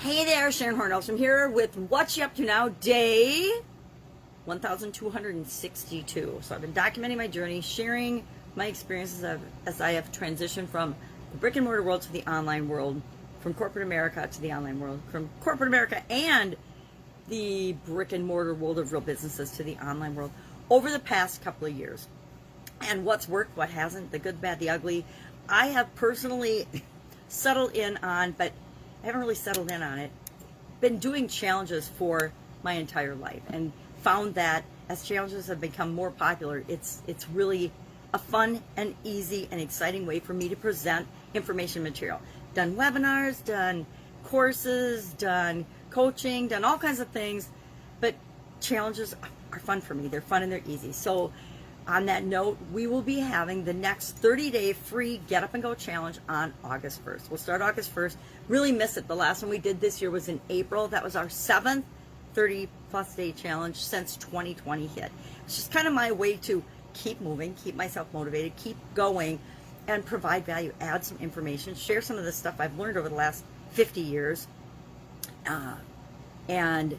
Hey there, Sharon Horne-Ellstrom here with What You Up To Now, day 1262. So I've been documenting my journey, sharing my experiences as I have transitioned from the brick and mortar world to the online world, from corporate America to the online world, from corporate America and the brick and mortar world of real businesses to the online world over the past couple of years. And what's worked, what hasn't, the good, bad, the ugly. I have personally settled in on, but I haven't really settled in on it, been doing challenges for my entire life and found that as challenges have become more popular, it's really a fun and easy and exciting way for me to present information material. Done webinars, done courses, done coaching, done all kinds of things, but challenges are fun for me. They're fun and they're easy. So on that note, we will be having the next 30-day free Get Up and Go challenge on August 1st. We'll start August 1st. Really miss it. The last one we did this year was in April. That was our 7th 30-plus day challenge since 2020 hit. It's just kind of my way to keep moving, keep myself motivated, keep going, and provide value, add some information, share some of the stuff I've learned over the last 50 years, and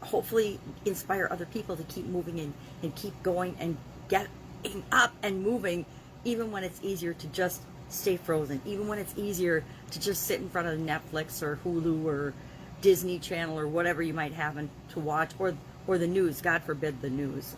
hopefully inspire other people to keep moving and keep going and getting up and moving, even when it's easier to just stay frozen, even when it's easier to just sit in front of Netflix or Hulu or Disney Channel or whatever you might have to watch, or the news. God forbid the news.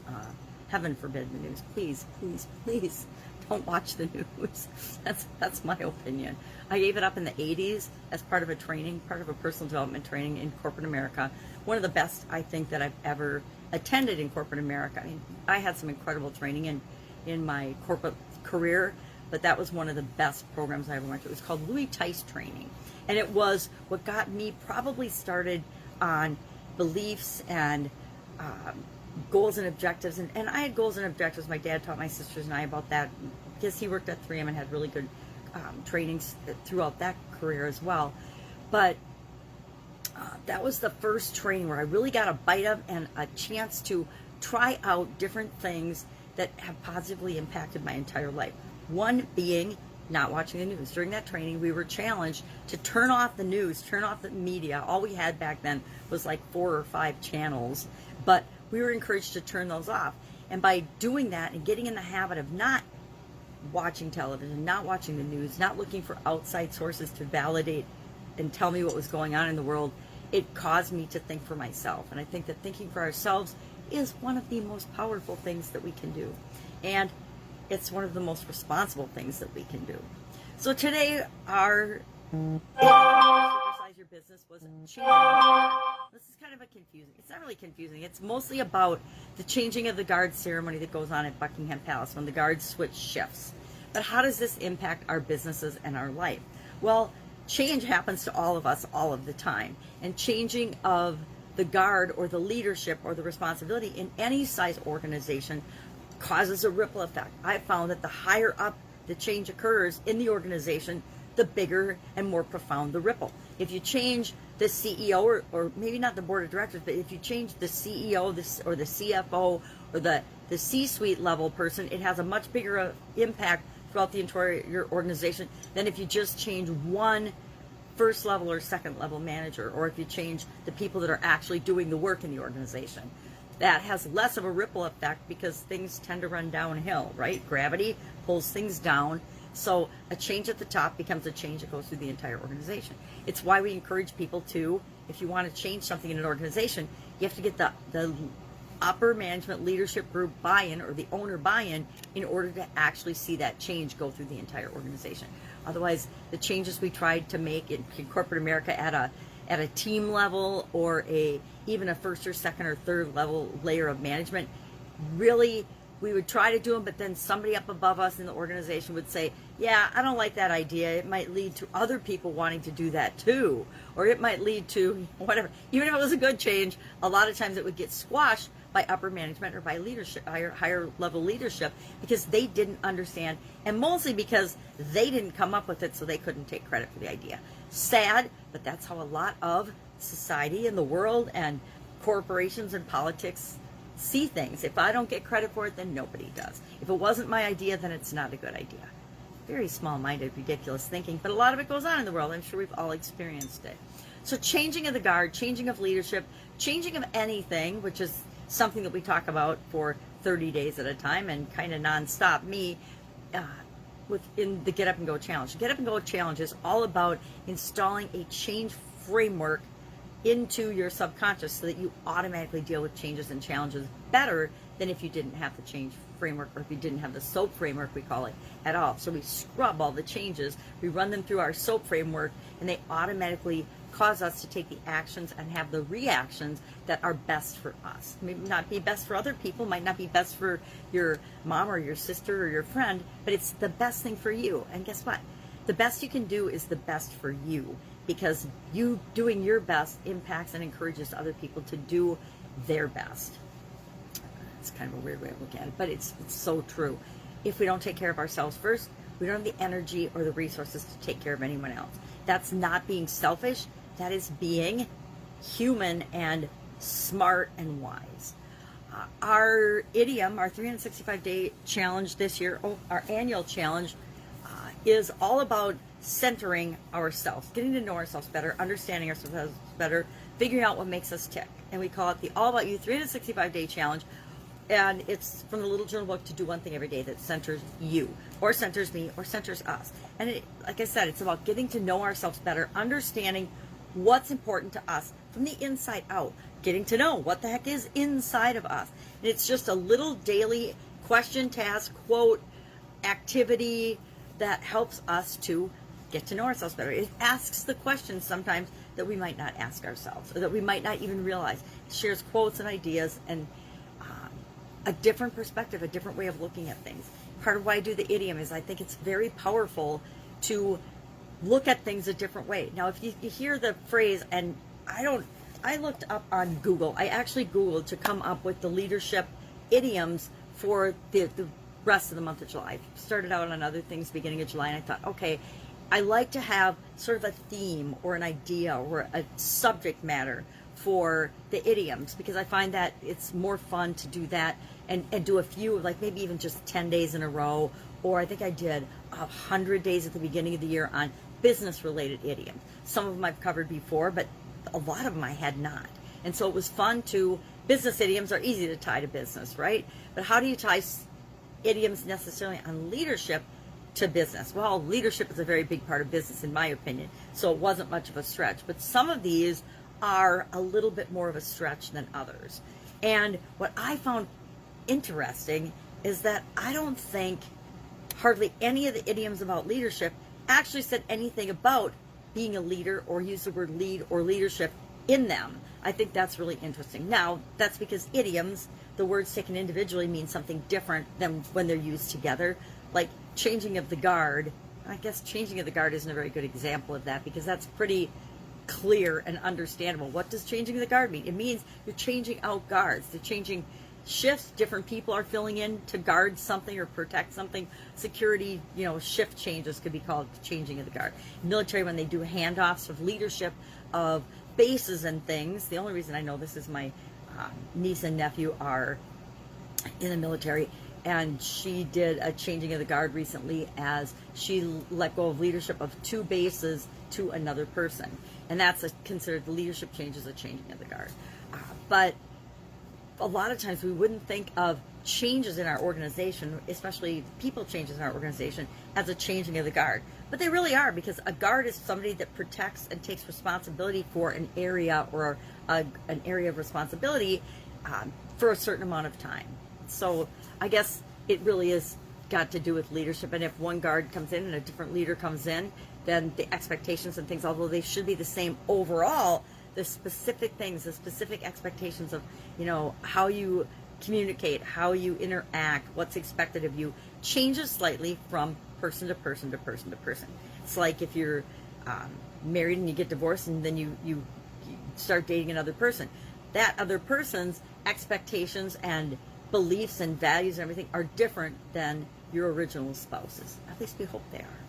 Heaven forbid the news. Please, please, please don't watch the news. That's my opinion. I gave it up in the 80s as part of a training, part of a personal development training in corporate America. One of the best, I think, that I've ever attended in corporate America. I mean, I had some incredible training in my corporate career, but that was one of the best programs I ever went to. It was called Louis Tice Training, and it was what got me probably started on beliefs and goals and objectives. And I had goals and objectives. My dad taught my sisters and I about that because he worked at 3M and had really good trainings throughout that career as well. But that was the first training where I really got a bite of and a chance to try out different things that have positively impacted my entire life. One being not watching the news. During that training, we were challenged to turn off the news, turn off the media. All we had back then was like 4 or 5 channels, but we were encouraged to turn those off. And by doing that and getting in the habit of not watching television, not watching the news, not looking for outside sources to validate and tell me what was going on in the world, it caused me to think for myself. And I think that thinking for ourselves is one of the most powerful things that we can do. And it's one of the most responsible things that we can do. So today, our Supersize Your Business was changing. This is kind of it's not really confusing. It's mostly about the changing of the guard ceremony that goes on at Buckingham Palace when the guards switch shifts. But how does this impact our businesses and our life? Well, change happens to all of us all of the time. And changing of the guard or the leadership or the responsibility in any size organization causes a ripple effect. I found that the higher up the change occurs in the organization, the bigger and more profound the ripple. If you change the CEO, or maybe not the board of directors, but if you change the CEO or the CFO or the C-suite level person, it has a much bigger impact throughout the entire organization than if you just change one first level or second level manager, or if you change the people that are actually doing the work in the organization. That has less of a ripple effect because things tend to run downhill, right? Gravity pulls things down. So a change at the top becomes a change that goes through the entire organization. It's why we encourage people to, if you want to change something in an organization, you have to get the upper management leadership group buy-in or the owner buy-in in order to actually see that change go through the entire organization. Otherwise, the changes we tried to make in corporate America at a team level or even a first or second or third level layer of management, really, we would try to do them, but then somebody up above us in the organization would say, yeah, I don't like that idea. It might lead to other people wanting to do that too. Or it might lead to whatever. Even if it was a good change, a lot of times it would get squashed by upper management or by leadership, higher level leadership, because they didn't understand, and mostly because they didn't come up with it, so they couldn't take credit for the idea. Sad, but that's how a lot of society and the world and corporations and politics see things. If I don't get credit for it, then nobody does. If it wasn't my idea, then it's not a good idea. very small-minded, ridiculous thinking, but a lot of it goes on in the world. I'm sure we've all experienced it. So changing of the guard, changing of leadership, changing of anything, which is something that we talk about for 30 days at a time and kind of nonstop. Within the Get Up and Go Challenge. The Get Up and Go Challenge is all about installing a change framework into your subconscious so that you automatically deal with changes and challenges better than if you didn't have the change framework, or if you didn't have the SOAP framework, we call it, at all. So we scrub all the changes, we run them through our SOAP framework, and they automatically cause us to take the actions and have the reactions that are best for us. Maybe not be best for other people, might not be best for your mom or your sister or your friend, but it's the best thing for you. And guess what? The best you can do is the best for you, because you doing your best impacts and encourages other people to do their best. It's kind of a weird way of looking at it, but it's so true. If we don't take care of ourselves first, we don't have the energy or the resources to take care of anyone else. That's not being selfish. That is being human and smart and wise. Our idiom, our 365-day challenge this year, our annual challenge, is all about centering ourselves, getting to know ourselves better, understanding ourselves better, figuring out what makes us tick. And we call it the All About You 365-Day Challenge. And it's from the little journal book, to do one thing every day that centers you, or centers me, or centers us. And like I said, it's about getting to know ourselves better, understanding what's important to us from the inside out, getting to know what the heck is inside of us. And it's just a little daily question, task, quote, activity that helps us to get to know ourselves better. It asks the questions sometimes that we might not ask ourselves, or that we might not even realize. It shares quotes and ideas and a different perspective, a different way of looking at things. Part of why I do the idiom is I think it's very powerful to look at things a different way. Now, if you hear the phrase, and I looked up on Google, I actually Googled to come up with the leadership idioms for the rest of the month of July. I started out on other things beginning of July, and I thought, okay, I like to have sort of a theme or an idea or a subject matter for the idioms, because I find that it's more fun to do that and do a few, like maybe even just 10 days in a row, or I think I did 100 days at the beginning of the year on business-related idioms. Some of them I've covered before, but a lot of them I had not. And so it was fun business idioms are easy to tie to business, right? But how do you tie idioms necessarily on leadership to business? Well, leadership is a very big part of business, in my opinion, so it wasn't much of a stretch. But some of these are a little bit more of a stretch than others. And what I found interesting is that I don't think hardly any of the idioms about leadership actually said anything about being a leader or use the word lead or leadership in them. I think that's really interesting. Now, that's because idioms, the words taken individually, mean something different than when they're used together. Like changing of the guard. I guess changing of the guard isn't a very good example of that, because that's pretty clear and understandable. What does changing of the guard mean? It means you're changing out guards. They're changing shifts. Different people are filling in to guard something or protect something. Security, shift changes could be called changing of the guard. Military, when they do handoffs of leadership of bases and things, the only reason I know this is my niece and nephew are in the military, and she did a changing of the guard recently as she let go of leadership of 2 bases to another person. And that's considered the leadership change as a changing of the guard. But a lot of times we wouldn't think of changes in our organization, especially people changes in our organization, as a changing of the guard. But they really are, because a guard is somebody that protects and takes responsibility for an area or an area of responsibility for a certain amount of time. So I guess it really is got to do with leadership. And if one guard comes in and a different leader comes in, then the expectations and things, although they should be the same overall, the specific things, the specific expectations of, how you communicate, how you interact, what's expected of you, changes slightly from person to person to person to person. It's like if you're married and you get divorced and then you start dating another person. That other person's expectations and beliefs and values and everything are different than your original spouse's. At least we hope they are.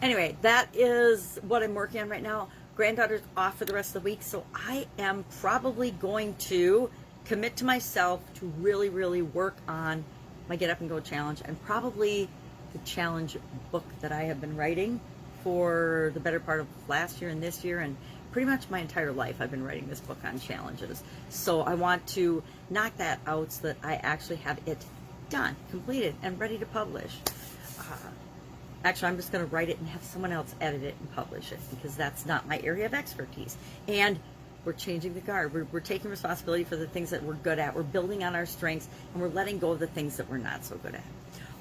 Anyway, that is what I'm working on right now. Granddaughter's off for the rest of the week, so I am probably going to commit to myself to really, really work on my Get Up and Go challenge, and probably the challenge book that I have been writing for the better part of last year and this year, and pretty much my entire life I've been writing this book on challenges. So I want to knock that out so that I actually have it done, completed, and ready to publish. Actually, I'm just going to write it and have someone else edit it and publish it, because that's not my area of expertise. And we're changing the guard. We're taking responsibility for the things that we're good at. We're building on our strengths, and we're letting go of the things that we're not so good at.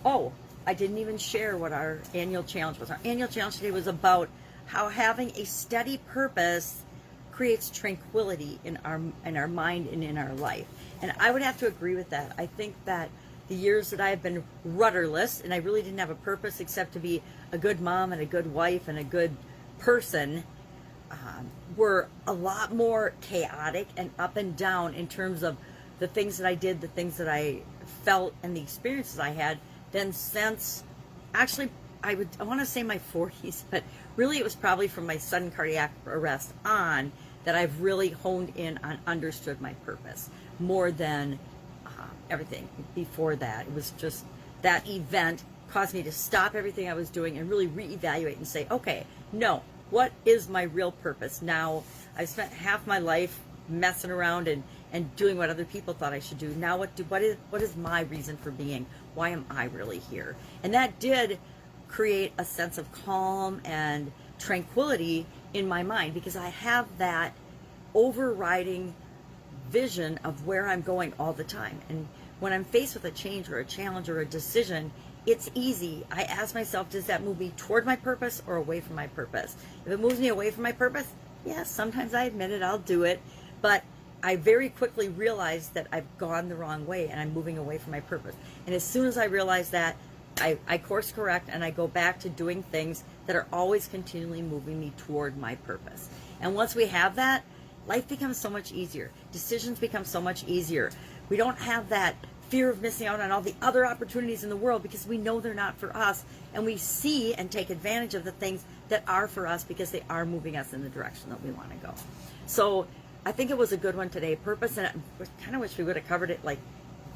Oh, I didn't even share what our annual challenge was. Our annual challenge today was about how having a steady purpose creates tranquility in our mind and in our life. And I would have to agree with that. I think that the years that I have been rudderless, and I really didn't have a purpose except to be a good mom and a good wife and a good person, were a lot more chaotic and up and down in terms of the things that I did, the things that I felt, and the experiences I had, than since, actually, I want to say my 40s, but really it was probably from my sudden cardiac arrest on that I've really honed in on understood my purpose more than everything before that. It was just that event caused me to stop everything I was doing and really reevaluate and say, okay, no, what is my real purpose? Now, I've spent half my life messing around and doing what other people thought I should do. Now what is my reason for being? Why am I really here? And that did create a sense of calm and tranquility in my mind, because I have that overriding vision of where I'm going all the time. And when I'm faced with a change or a challenge or a decision, it's easy. I ask myself, does that move me toward my purpose or away from my purpose? If it moves me away from my purpose, yes, sometimes I admit it, I'll do it. But I very quickly realize that I've gone the wrong way and I'm moving away from my purpose. And as soon as I realize that, I course correct and I go back to doing things that are always continually moving me toward my purpose. And once we have that, life becomes so much easier. Decisions become so much easier. We don't have that fear of missing out on all the other opportunities in the world because we know they're not for us. And we see and take advantage of the things that are for us because they are moving us in the direction that we want to go. So I think it was a good one today. Purpose, and I kind of wish we would have covered it like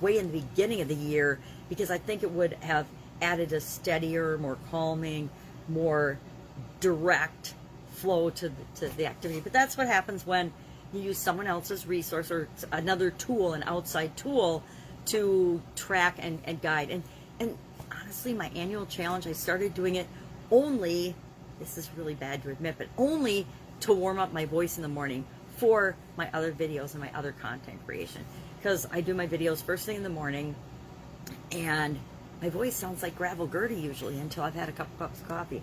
way in the beginning of the year, because I think it would have added a steadier, more calming, more direct flow to the activity. But that's what happens when you use someone else's resource or another tool, an outside tool, to track and guide. And honestly, my annual challenge, I started doing it only, this is really bad to admit, but only to warm up my voice in the morning for my other videos and my other content creation. Because I do my videos first thing in the morning, and my voice sounds like gravel Gertie usually until I've had a couple cups of coffee.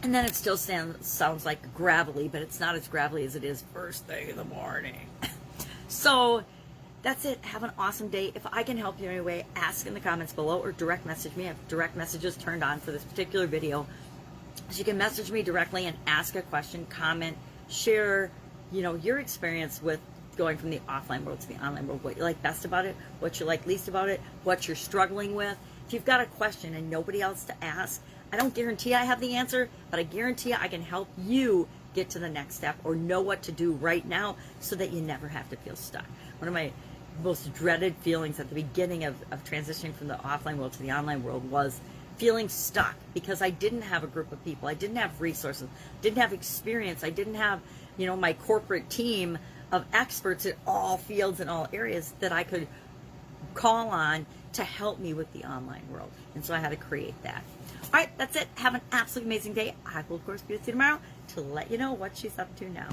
And then it still sounds like gravelly, but it's not as gravelly as it is first thing in the morning. So that's it. Have an awesome day. If I can help you in any way, ask in the comments below or direct message me. I have direct messages turned on for this particular video. So you can message me directly and ask a question, comment, share, your experience with going from the offline world to the online world, what you like best about it, what you like least about it, what you're struggling with. If you've got a question and nobody else to ask, I don't guarantee I have the answer, but I guarantee I can help you get to the next step or know what to do right now so that you never have to feel stuck. One of my most dreaded feelings at the beginning of transitioning from the offline world to the online world was feeling stuck because I didn't have a group of people. I didn't have resources, didn't have experience. I didn't have, my corporate team of experts in all fields and all areas that I could call on to help me with the online world. And so I had to create that. All right, that's it. Have an absolutely amazing day. I will, of course, be with you tomorrow to let you know what she's up to now.